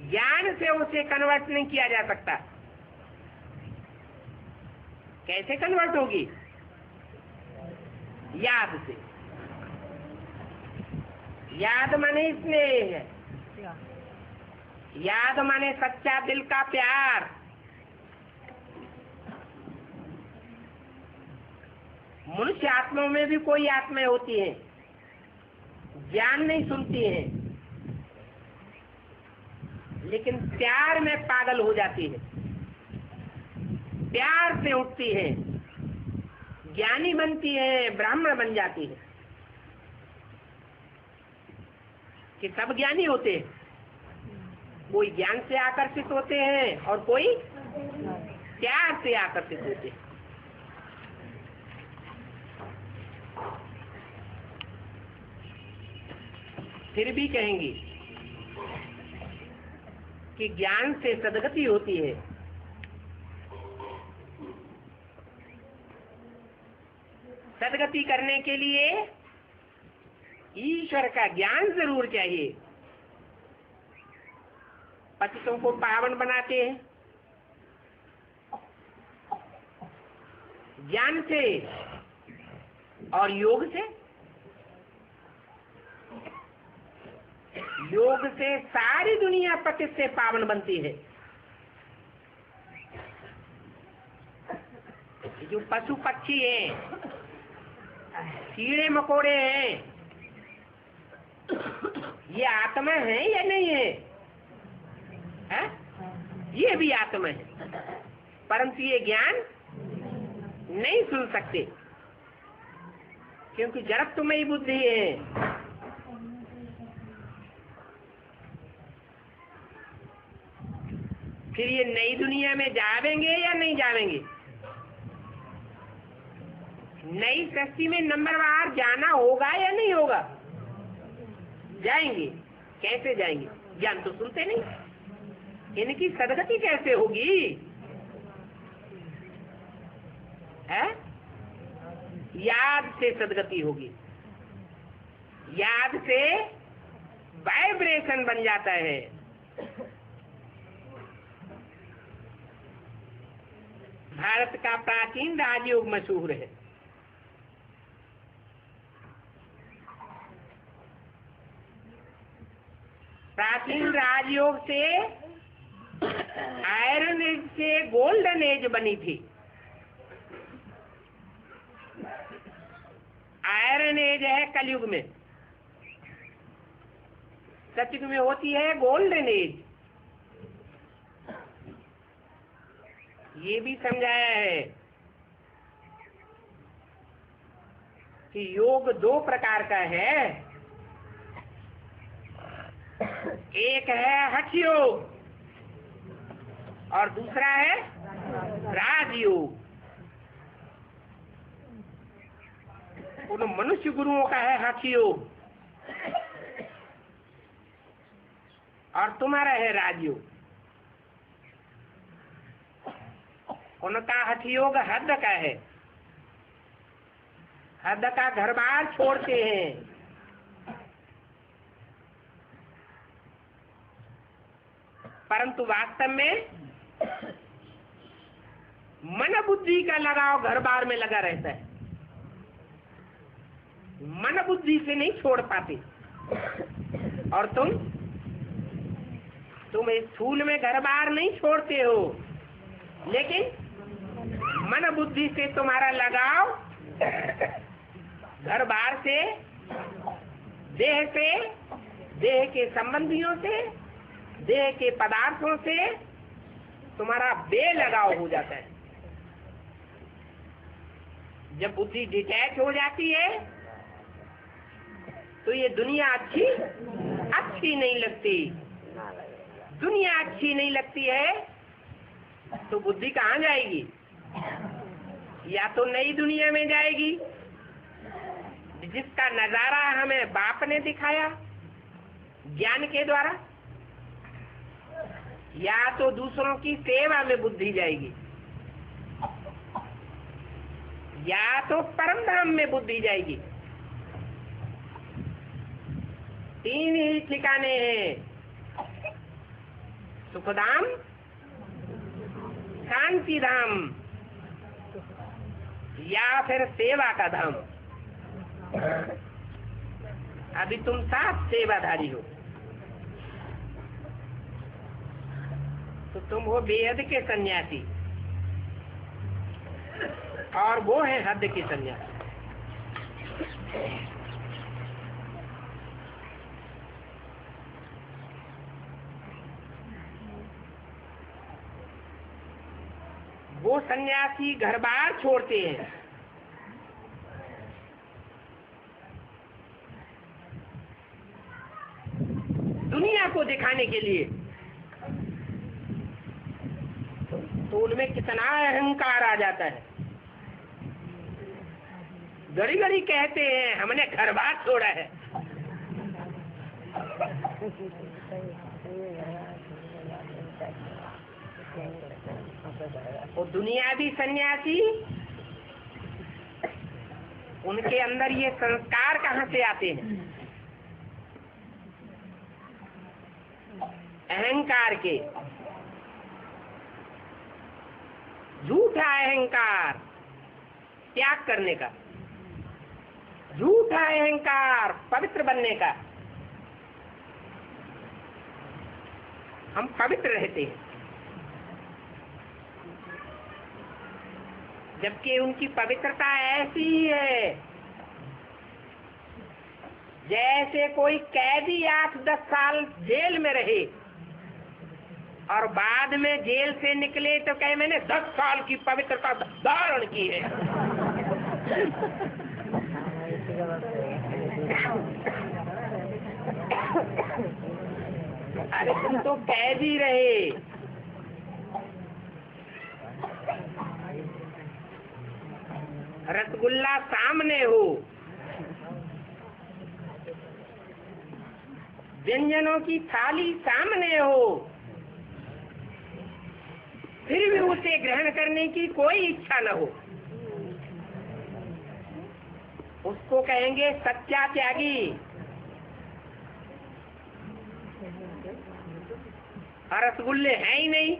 ज्ञान से उसे कन्वर्ट नहीं किया जा सकता। कैसे कन्वर्ट होगी? याद से। याद माने स्नेह है, याद माने सच्चा दिल का प्यार। मनुष्य आत्माओं में भी कोई आत्माएं होती हैं, ज्ञान नहीं सुनती हैं, लेकिन प्यार में पागल हो जाती है, प्यार से उठती है, ज्ञानी बनती है, ब्राह्मण बन जाती है। कि सब ज्ञानी होते हैं, कोई ज्ञान से आकर्षित होते हैं और कोई प्यार से आकर्षित होते हैं। फिर भी कहेंगे कि ज्ञान से सद्गति होती है। सद्गति करने के लिए ईश्वर का ज्ञान जरूर चाहिए। पतितों को पावन बनाते हैं ज्ञान से और योग से। योग से सारी दुनिया पतित से पावन बनती है। जो पशु पक्षी हैं, कीड़े मकोड़े हैं, ये आत्मा है या नहीं है? ये भी आत्मा है, परंतु ये ज्ञान नहीं सुन सकते, क्योंकि जड़त्वमयी बुद्धि है। फिर ये नई दुनिया में जावेंगे या नहीं जावेंगे? नई सृष्टि में नंबरवार जाना होगा या नहीं होगा? जाएंगे। कैसे जाएंगे? ज्ञान तो सुनते नहीं। इनकी सद्गति कैसे होगी? है? याद से सद्गति होगी। याद से वाइब्रेशन बन जाता है। भारत का प्राचीन राजयोग मशहूर है। प्राचीन राजयोग से आयरन एज से गोल्डन एज बनी थी। आयरन एज है कलयुग में, सतयुग में होती है गोल्डन एज। ये भी समझाया है कि योग 2 प्रकार का है। एक है हठ योग और दूसरा है राजयोग। उन मनुष्य गुरुओं का है हठ योग और तुम्हारा है राजयोग। उनका हठ योग हद का है, हद का घर बार छोड़ते हैं। परंतु वास्तव में मन बुद्धि का लगाव घर बार में लगा रहता है। मन बुद्धि से नहीं छोड़ पाते। और तुम इस स्थूल में घर बार नहीं छोड़ते हो, लेकिन मन बुद्धि से तुम्हारा लगाव घर बार से, देह से, देह के संबंधियों से, देह के पदार्थों से तुम्हारा बेलगाव हो जाता है। जब बुद्धि डिटैच हो जाती है तो ये दुनिया अच्छी नहीं लगती। दुनिया अच्छी नहीं लगती है तो बुद्धि कहाँ जाएगी? या तो नई दुनिया में जाएगी जिसका नजारा हमें बाप ने दिखाया ज्ञान के द्वारा, या तो दूसरों की सेवा में बुद्धि जाएगी, या तो परम धाम में बुद्धि जाएगी। तीन ही ठिकाने हैं, सुखधाम, शांति धाम, या फिर सेवा का धाम। अभी तुम साफ सेवाधारी हो तो तुम हो बेहद के सन्यासी और वो है हद के सन्यासी। वो सन्यासी घर बार छोड़ते हैं, दुनिया को दिखाने के लिए, तो उनमें कितना अहंकार आ जाता है। घड़ी घड़ी कहते हैं हमने घर बार छोड़ा है। वो दुनियावी सन्यासी, उनके अंदर ये संस्कार कहाँ से आते हैं? अहंकार के। झूठा अहंकार त्याग करने का, झूठा अहंकार पवित्र बनने का। हम पवित्र रहते हैं, जबकि उनकी पवित्रता ऐसी ही है जैसे कोई कैदी 8-10 साल जेल में रहे और बाद में जेल से निकले तो कहे मैंने 10 साल की पवित्रता धारण की है। अरे तुम तो कैदी रहे। रसगुल्ला सामने हो, व्यंजनों की थाली सामने हो, फिर भी उसे ग्रहण करने की कोई इच्छा न हो, उसको कहेंगे सच्चा त्यागी। और रसगुल्ले हैं ही नहीं,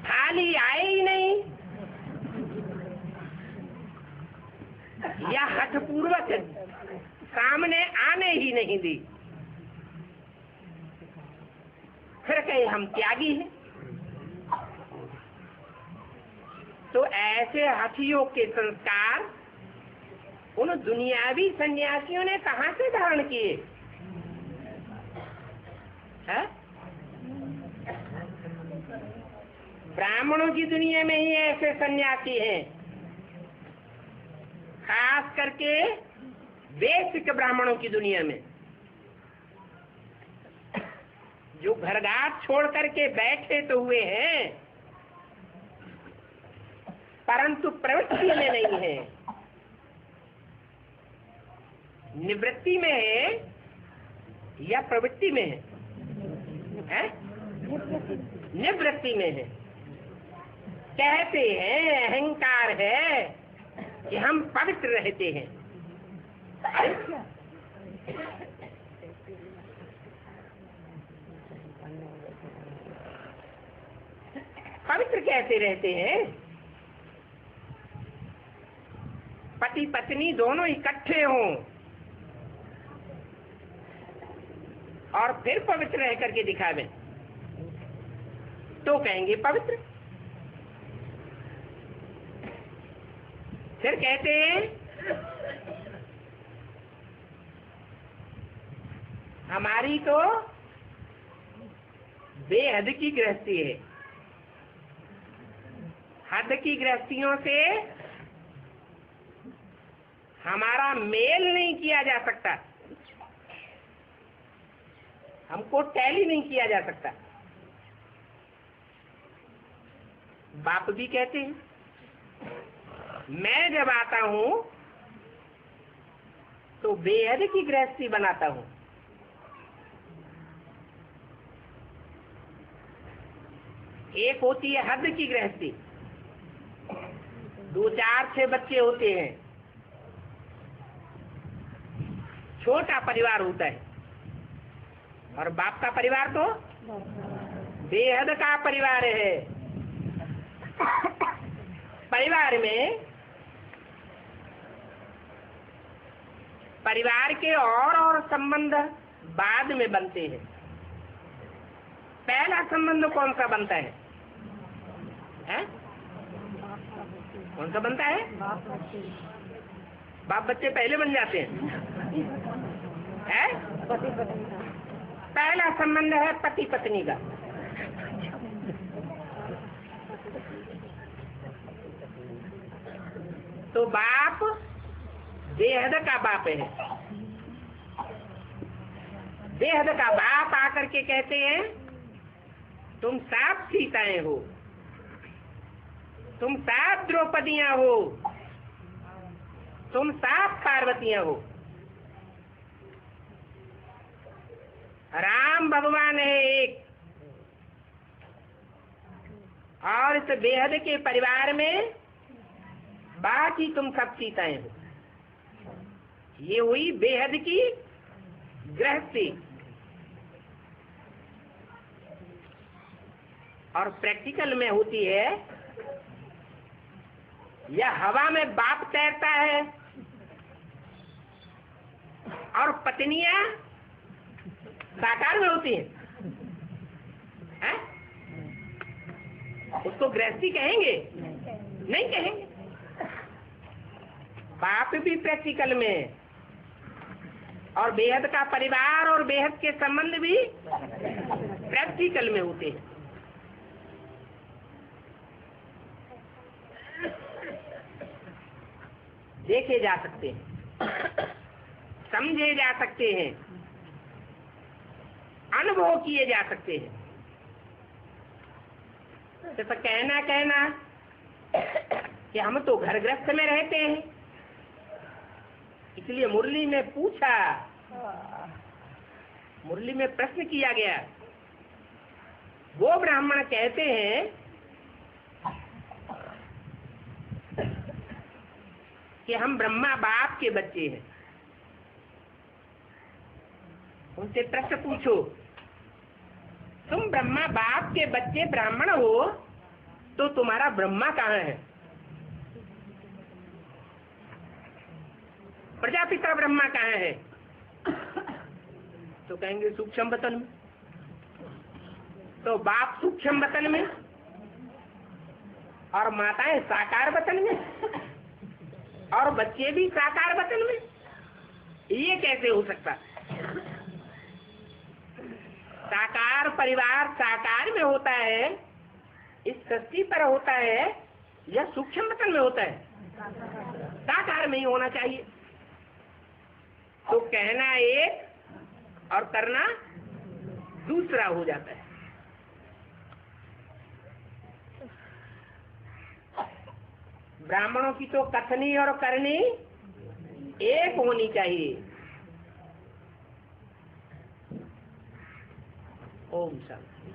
थाली आए ही नहीं, या हठपूर्वक सामने आने ही नहीं दी, फिर कहे हम त्यागी हैं। तो ऐसे हठियों के संस्कार उन दुनियावी सन्यासियों ने कहां से धारण किए है? ब्राह्मणों की दुनिया में ही ऐसे सन्यासी हैं, खास करके वैश्विक ब्राह्मणों की दुनिया में, जो घरघाट छोड़ करके बैठे तो हुए हैं परंतु प्रवृत्ति में नहीं है, निवृत्ति में है या प्रवृत्ति में है? निवृत्ति में है। कहते हैं अहंकार है कि हम पवित्र रहते हैं। पवित्र कैसे रहते हैं? पति पत्नी दोनों इकट्ठे हों और फिर पवित्र रह करके दिखावे। तो कहेंगे पवित्र। फिर कहते हैं हमारी तो बेहद की गृहस्थी है, हद की गृहस्थियों से हमारा मेल नहीं किया जा सकता, हमको टैली नहीं किया जा सकता। बाप भी कहते हैं मैं जब आता हूं तो बेहद की गृहस्थी बनाता हूं। एक होती है हद की गृहस्थी, 2, 4, 6 बच्चे होते हैं, छोटा परिवार होता है। और बाप का परिवार तो बेहद का परिवार है। परिवार में परिवार के और संबंध बाद में बनते हैं। पहला संबंध कौन सा बनता है? कौन सा बनता है? बाप बच्चे पहले बन जाते हैं। पहला संबंध है पति पत्नी का। तो बाप बेहद का बाप है। बेहद का बाप आकर के कहते हैं तुम 7 सीताएं हो, तुम 7 द्रौपदियां हो, तुम 7 पार्वतियां हो। राम भगवान है एक, और इस बेहद के परिवार में बाकी तुम सब सीताएं हो। ये हुई बेहद की गृहस्थी। और प्रैक्टिकल में होती है या हवा में बाप तैरता है और पत्नियां साकार में होती हैं। उसको गृहस्थी कहेंगे? नहीं कहेंगे। बाप भी प्रैक्टिकल में, और बेहद का परिवार और बेहद के संबंध भी प्रैक्टिकल में होते हैं। देखे जा सकते हैं, समझे जा सकते हैं, अनुभव किए जा सकते हैं। जैसा कहना कि हम तो घर गृहस्थ में रहते हैं, इसलिए मुरली में पूछा, मुरली में प्रश्न किया गया। वो ब्राह्मण कहते हैं कि हम ब्रह्मा बाप के बच्चे हैं। उनसे प्रश्न पूछो, तुम ब्रह्मा बाप के बच्चे ब्राह्मण हो तो तुम्हारा ब्रह्मा कहाँ है? प्रजापिता ब्रह्मा कहाँ है? तो कहेंगे सूक्ष्म वतन में। तो बाप सूक्ष्म वतन में और माताएं साकार वतन में और बच्चे भी साकार वतन में। ये कैसे हो सकता? साकार परिवार साकार में होता है, इस सृष्टि पर होता है, या सूक्ष्म वतन में होता है? साकार में ही होना चाहिए। तो कहना एक और करना दूसरा हो जाता है। ब्राह्मणों की तो कथनी और करनी एक होनी चाहिए। ओम शांति।